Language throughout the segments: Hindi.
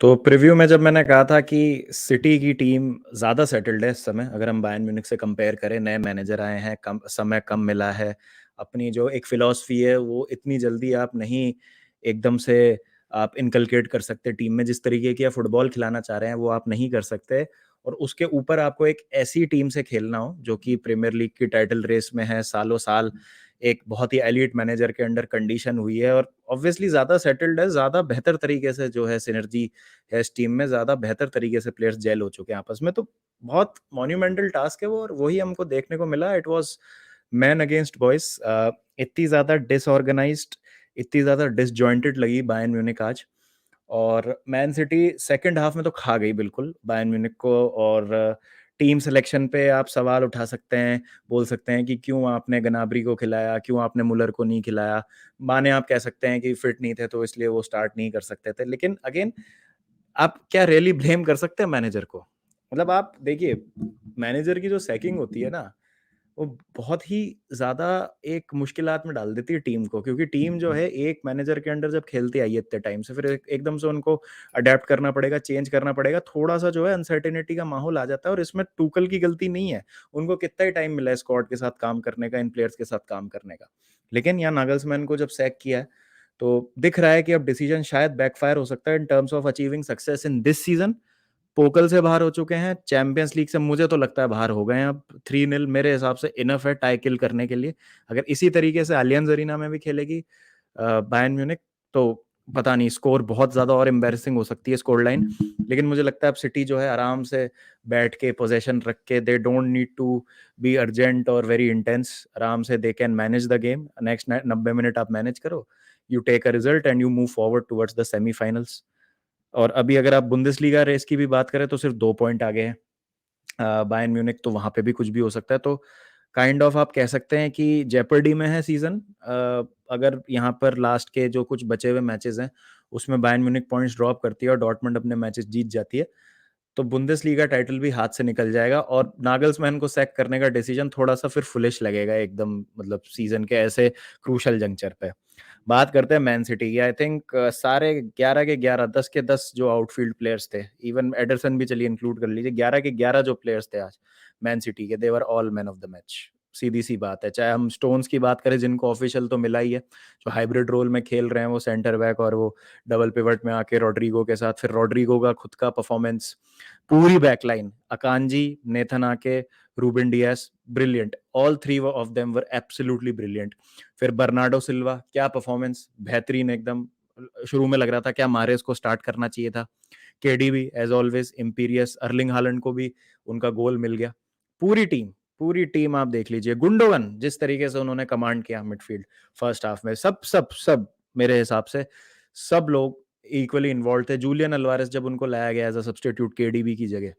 तो प्रीव्यू में जब मैंने कहा था कि सिटी की टीम ज़्यादा सेटल्ड है इस समय, अगर हम बायर्न म्यूनिख से कंपेयर करें, नए मैनेजर आए हैं, कम समय कम मिला है, अपनी जो एक फ़िलॉसफ़ी है वो इतनी जल्दी आप नहीं एकदम से आप इनकलकेट कर सकते टीम में, जिस तरीके की आप फुटबॉल खिलाना चाह रहे हैं वो आप नहीं कर सकते। और उसके ऊपर आपको एक ऐसी टीम से खेलना हो जो कि प्रीमियर लीग की टाइटल रेस में है, सालों-साल एक बहुत ही एलीट मैनेजर के अंडर कंडीशन हुई है और ऑब्वियसली ज़्यादा सेटल्ड है, ज़्यादा बेहतर तरीके से जो है सिनर्जी है इस टीम में, ज़्यादा बेहतर तरीके से प्लेयर्स जेल हो चुके हैं आपस में, तो बहुत मॉन्यूमेंटल टास्क है वो और वही हमको देखने को मिला। It was man against boys. इतनी ज़्यादा डिसऑर्गनाइज़्ड, इतनी ज़्यादा डिसजॉइंटेड लगी बायर्न म्यूनिख आज। और मैन सिटी सेकंड हाफ में तो खा गई बिल्कुल बायर्न म्यूनिख को। और टीम सिलेक्शन पे आप सवाल उठा सकते हैं, बोल सकते हैं कि क्यों आपने गनाब्री को खिलाया, क्यों आपने मुलर को नहीं खिलाया। माने आप कह सकते हैं कि फिट नहीं थे तो इसलिए वो स्टार्ट नहीं कर सकते थे। लेकिन अगेन आप क्या रियली ब्लेम कर सकते हैं मैनेजर को? मतलब आप देखिए, मैनेजर की जो सैकिंग होती है ना, वो बहुत ही ज़्यादा एक मुश्किलात में डाल देती है टीम को, क्योंकि टीम जो है एक मैनेजर के अंडर जब खेलती आई है इतने टाइम से, फिर एकदम से उनको अडेप्ट करना पड़ेगा, चेंज करना पड़ेगा, थोड़ा-सा जो है अनसर्टेनिटी का माहौल आ जाता है और इसमें टूकल की गलती नहीं है। उनको कितना ही टाइम मिला है स्क्वाड के साथ काम करने का, इन प्लेयर्स के साथ काम करने का। लेकिन यहाँ नागल्समैन को जब सैक किया है, तो दिख रहा है कि अब डिसीजन शायद बैकफायर हो सकता है in terms of achieving success in this season. पोकल से बाहर हो चुके हैं, चैंपियंस लीग से मुझे तो लगता है बाहर हो गए हैं अब। 3-0 मेरे हिसाब से इनफ है टाई किल करने के लिए। अगर इसी तरीके से अलियंज अरीना में भी खेलेगी बायर्न म्यूनिख, तो पता नहीं, स्कोर बहुत ज़्यादा और एम्बैरेसिंग हो सकती है स्कोर लाइन। लेकिन मुझे लगता है अब सिटी जो है आराम से बैठ के पोज़ीशन रख के, they don't need to be urgent और वेरी इंटेंस, आराम से they can manage the game. Next 90 minute आप मैनेज करो, you take a result and you move forward towards the semifinals. और अभी अगर आप बुंदेसलीगा रेस की भी बात करें तो सिर्फ 2 पॉइंट आगे हैं बायर्न म्यूनिख, तो वहाँ पे भी कुछ भी हो सकता है। तो काइंड ऑफ आप कह सकते हैं कि जेपर्डी में है सीज़न। अगर यहाँ पर लास्ट के जो कुछ बचे हुए मैचेज़ हैं, उसमें बायर्न म्यूनिख पॉइंट्स ड्रॉप करती है और डॉर्टमुंड अपने मैचेज़ जीत जाती है, तो बुंदेसलीगा टाइटल भी हाथ से निकल जाएगा और नागल्समैन को सैक करने का डिसीजन थोड़ा-सा फिर फुलिश लगेगा एकदम, मतलब सीज़न के ऐसे क्रूशियल जंक्चर पे। बात करते हैं मैन सिटी की। आई थिंक सारे 11 के 11, 10 के 10 जो आउटफील्ड प्लेयर्स थे, इवन एडरसन भी चलिए इंक्लूड कर लीजिए, 11 के 11 जो प्लेयर्स थे आज मैन सिटी के, they were all man of the match. सीधी-सी बात है। चाहे हम स्टोन्स की बात करें, जिनको ऑफिशियल तो मिला ही है, जो हाइब्रिड रोल में खेल रहे हैं, वो सेंटर बैक और वो डबल पिवट में आके रॉड्रिगो के साथ, फिर रॉड्रिगो का खुद का परफॉर्मेंस, पूरी backline, Akanji, Nathan Ake, Ruben Dias, brilliant. All 3 of them were absolutely brilliant. फिर बर्नार्डो सिल्वा, क्या परफॉर्मेंस, बेहतरीन एकदम। शुरू में लग रहा था क्या मारेस को स्टार्ट करना चाहिए था। KDB as always imperious, Erling Haaland को भी उनका गोल मिल गया। पूरी टीम आप देख लीजिए। गुंडोगन जिस तरीके से उन्होंने कमांड किया मिडफील्ड फर्स्ट हाफ में, सब सब सब मेरे हिसाब से सब लोग इक्वली इन्वॉल्व थे। जूलियन अल्वारेस जब उनको लाया गया एज अ सब्स्टिट्यूट केडीबी की जगह,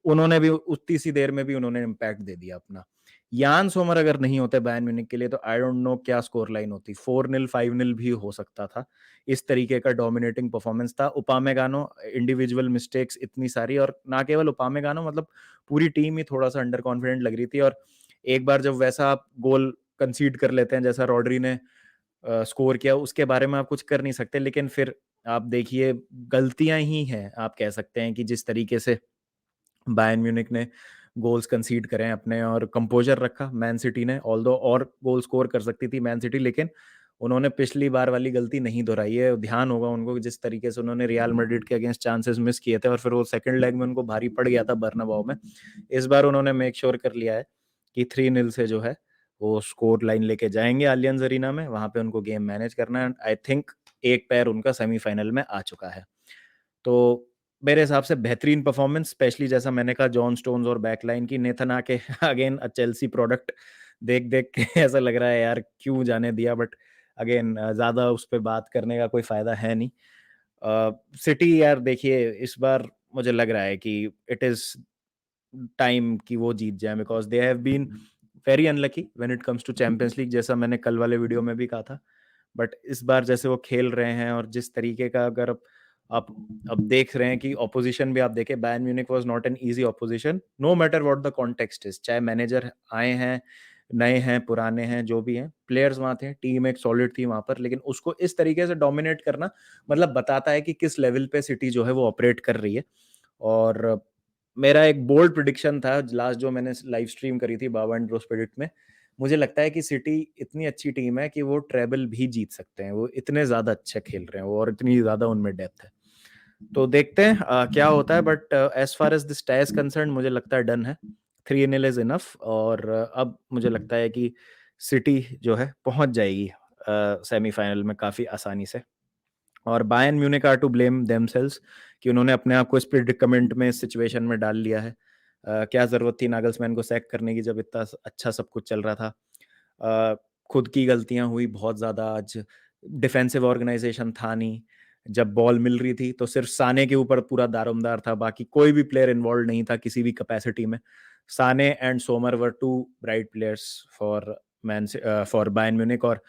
उन्होंने भी उतनी सी देर में भी उन्होंने इम्पैक्ट दे दिया अपना। यान सोमर अगर नहीं होते बायर्न म्यूनिख के लिए, तो आई डोंट नो क्या स्कोर लाइन होती। 4-0 5-0 भी हो सकता था। इस तरीके का डोमिनेटिंग परफॉर्मेंस था। उपामेगानो, इंडिविजुअल मिस्टेक्स इतनी सारी, और ना केवल उपामेगानो, मतलब पूरी टीम ही थोड़ा सा अंडर कॉन्फिडेंट लग रही थी। और एक बार जब वैसा आप गोल कंसीड कर लेते हैं जैसा रॉड्री ने स्कोर किया, उसके बारे में आप कुछ कर नहीं सकते। लेकिन फिर आप देखिए, गलतियां ही हैं, आप कह सकते हैं कि जिस तरीके से बायर्न म्यूनिख ने गोल्स कंसीड करें अपने और कंपोजर रखा मैन सिटी ने, ऑल्दो और गोल स्कोर कर सकती थी मैन सिटी, लेकिन उन्होंने पिछली बार वाली गलती नहीं दोहराई है। ध्यान होगा उनको कि जिस तरीके से उन्होंने रियल मैड्रिड के अगेंस्ट चांसेस मिस किए थे और फिर वो सेकंड लेग में उनको भारी पड़ गया था बर्नाबाउ में। इस बार उन्होंने मेक श्योर कर लिया है कि 3-0 से जो है वो स्कोर लाइन लेके जाएंगे अलियंज अरीना में, वहां पे उनको गेम मैनेज करना है। आई थिंक एक पैर उनका सेमीफाइनल में आ चुका है। तो मेरे हिसाब से बेहतरीन परफॉर्मेंस, स्पेशली जैसा मैंने कहा जॉन स्टोन्स और बैकलाइन की, नेथन आके अगेन अ चेल्सी प्रोडक्ट, देख देख के ऐसा लग रहा है यार क्यों जाने दिया, बट अगेन ज़्यादा उस पे बात करने का कोई फ़ायदा है नहीं। सिटी यार देखिए, इस बार मुझे लग रहा है कि इट इज़ टाइम कि वो जीत जाए, because they have been very unlucky when it comes to Champions League, जैसा मैंने कल वाले वीडियो में भी कहा था। बट इस बार जैसे वो खेल रहे हैं और जिस तरीके का, अगर आप अब देख रहे हैं कि ऑपोजिशन भी आप देखें, Bayern Munich was not an easy opposition, no matter what the context is. चाहे मैनेजर आए हैं नए हैं, पुराने हैं, जो भी हैं, प्लेयर्स वहाँ थे, टीम एक सॉलिड थी वहाँ पर, लेकिन उसको इस तरीके से डोमिनेट करना मतलब बताता है कि किस लेवल पे सिटी जो है वो ऑपरेट कर रही है। और मेरा एक बोल्ड प्रेडिक्शन था लास्ट जो मैंने लाइव स्ट्रीम करी थी बाबा एंड ब्रोस प्रेडिक्ट में, मुझे लगता है कि सिटी इतनी अच्छी टीम है कि वो ट्रेबल भी जीत सकते हैं, वो इतने ज़्यादा अच्छे खेल रहे हैं वो और इतनी ज़्यादा उनमें डेप्थ है। तो देखते हैं क्या होता है, but as far as this tie is concerned मुझे लगता है डन है। 3-0 इज़ इनफ और अब मुझे लगता है कि सिटी जो है पहुँच जाएगी सेमीफ़ाइनल में काफ़ी आसानी से। और Bayern Munich are to blame themselves कि उन्होंने अपने आप को इस प्रेडिकमेंट में, इस सिचुएशन में डाल लिया है। क्या ज़रूरत थी नागल्समैन को सैक करने की जब इतना अच्छा सब कुछ चल रहा था। खुद की गलतियाँ हुई बहुत ज़्यादा आज, डिफेंसिव ऑर्गेनाइज़ेशन था नहीं, जब बॉल मिल रही थी तो सिर्फ साने के ऊपर पूरा दारोमदार था, बाकी कोई भी प्लेयर इन्वॉल्व नहीं था किसी भी कैपेसिटी में। Sane and Sommer were two bright players for for Bayern Munich और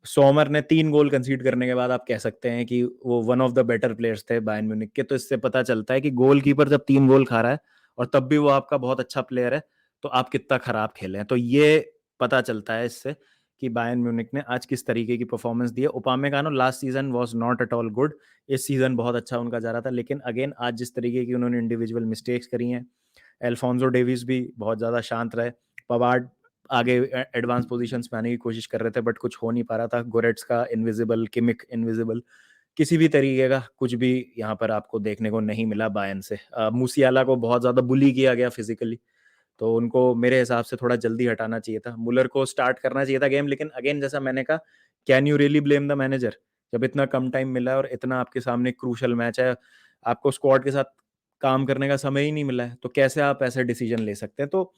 सोमर ने 3 गोल कंसीड करने के बाद आप कह सकते हैं कि वो one of the better players थे बायर्न म्यूनिख के, तो इससे पता चलता है कि गोलकीपर जब 3 गोल खा रहा है और तब भी वो आपका बहुत अच्छा प्लेयर है, तो आप कितना खराब खेले हैं। तो ये पता चलता है इससे कि बायर्न म्यूनिख ने आज किस तरीके की परफॉर्मेंस दी है। Upamecano last season was not at all good, इस सीजन बहुत अच्छा उनका जा रहा था, लेकिन अगेन आज जिस तरीके की उन्होंने इंडिविजुअल मिस्टेक्स करी हैं, एल्फोंसो डेविस भी बहुत ज़्यादा शांत रहे, पवार्ड आगे एडवांस पोजीशंस में आने की कोशिश कर रहे थे बट कुछ हो नहीं पा रहा था। गोरेट्स्का इनविजिबल, किमिक इनविजिबल, किसी भी तरीके का कुछ भी यहाँ पर आपको देखने को नहीं मिला बायर्न से। मूसियाला को बहुत ज़्यादा बुली किया गया फिजिकली, तो उनको मेरे हिसाब से थोड़ा जल्दी हटाना चाहिए था। मुलर को स्टार्ट करना चाहिए था गेम, लेकिन अगेन जैसा मैंने कहा, can you really blame the manager? जब इतना कम टाइम मिला है और इतना आपके सामने क्रूशियल मैच है, आपको स्क्वाड के साथ काम करने का समय ही नहीं मिला है, तो कैसे आप ऐसे डिसीजन ले सकते हैं? तो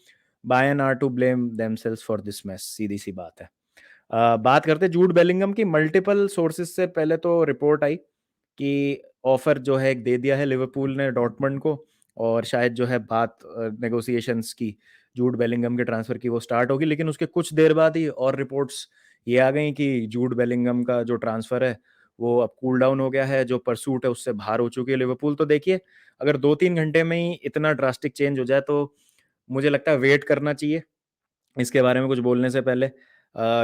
Bayern are to blame themselves for this match, सीधी-सी बात है। बात करते हैं जूड बेलिंगम की। मल्टीपल सोर्सेस से पहले तो रिपोर्ट आई कि ऑफर जो है एक दे दिया है लिवरपूल ने डॉर्टमंड को और शायद जो है बात नेगोशिएशंस की जूड बेलिंगम के ट्रांसफर की वो स्टार्ट होगी, लेकिन उसके कुछ देर बाद ही और रिपोर्ट्स ये आ गई कि जूड बेलिंगम का जो ट्रांसफर है वो अब कूल डाउन हो गया है, जो परसूट है उससे बाहर हो चुकी है लिवरपूल। तो देखिए, अगर 2-3 घंटे में ही इतना ड्रास्टिक चेंज हो जाए तो मुझे लगता है वेट करना चाहिए इसके बारे में कुछ बोलने से पहले।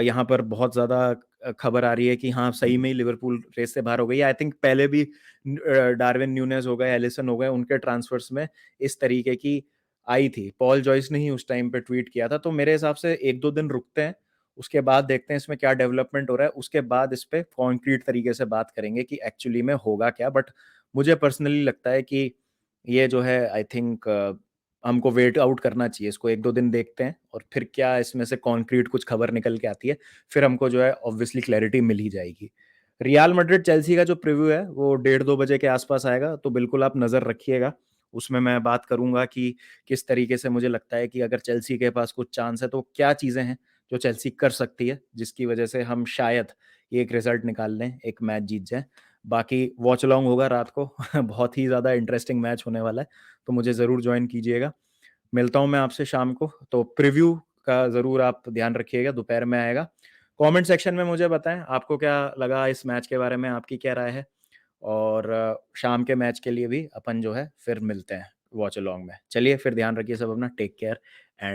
यहाँ पर बहुत ज़्यादा खबर आ रही है कि हाँ, सही में ही लिवरपूल रेस से बाहर हो गई है। आई थिंक पहले भी डार्विन न्यूनेज़ हो गए, एलिसन हो गए, उनके ट्रांसफर्स में इस तरीके की आई थी। पॉल जॉयस ने ही उस टाइम पे ट्वीट किया था, तो मेरे हिसाब से 1-2 दिन रुकते हैं, उसके बाद देखते हैं इसमें क्या डेवलपमेंट हो रहा है, उसके बाद इस पे कॉन्क्रीट तरीके से बात करेंगे कि एक्चुअली में होगा क्या। बट मुझे पर्सनली लगता है कि ये जो है आई थिंक हमको वेट आउट करना चाहिए, इसको 1-2 दिन देखते हैं और फिर क्या इसमें से कॉन्क्रीट कुछ खबर निकल के आती है, फिर हमको जो है ऑब्वियसली क्लैरिटी मिल ही जाएगी। रियल मैड्रिड चेल्सी का जो प्रीव्यू है वो 1:30-2 बजे के आसपास आएगा, तो बिल्कुल आप नज़र रखिएगा। उसमें मैं बात करूँगा कि किस तरीके से मुझे लगता है कि अगर चेल्सी के पास कुछ चांस है तो क्या चीज़ें हैं जो चेल्सी कर सकती है, जिसकी वजह से हम शायद ये एक रिज़ल्ट निकाल लें, एक मैच जीत जाएँ। बाकी वॉच अलोंग होगा रात को बहुत ही ज़्यादा इंटरेस्टिंग मैच होने वाला है, तो मुझे ज़रूर जॉइन कीजिएगा। मिलता हूँ मैं आपसे शाम को, तो प्रीव्यू का ज़रूर आप ध्यान रखिएगा, दोपहर में आएगा। कमेंट सेक्शन में मुझे बताएँ आपको क्या लगा इस मैच के बारे में, आपकी क्या राय है? और शाम के मैच के लिए भी अपन जो है फिर मिलते हैं वॉच अलोंग में। चलिए फिर ध्यान रखिए सब अपना, टेक केयर एंड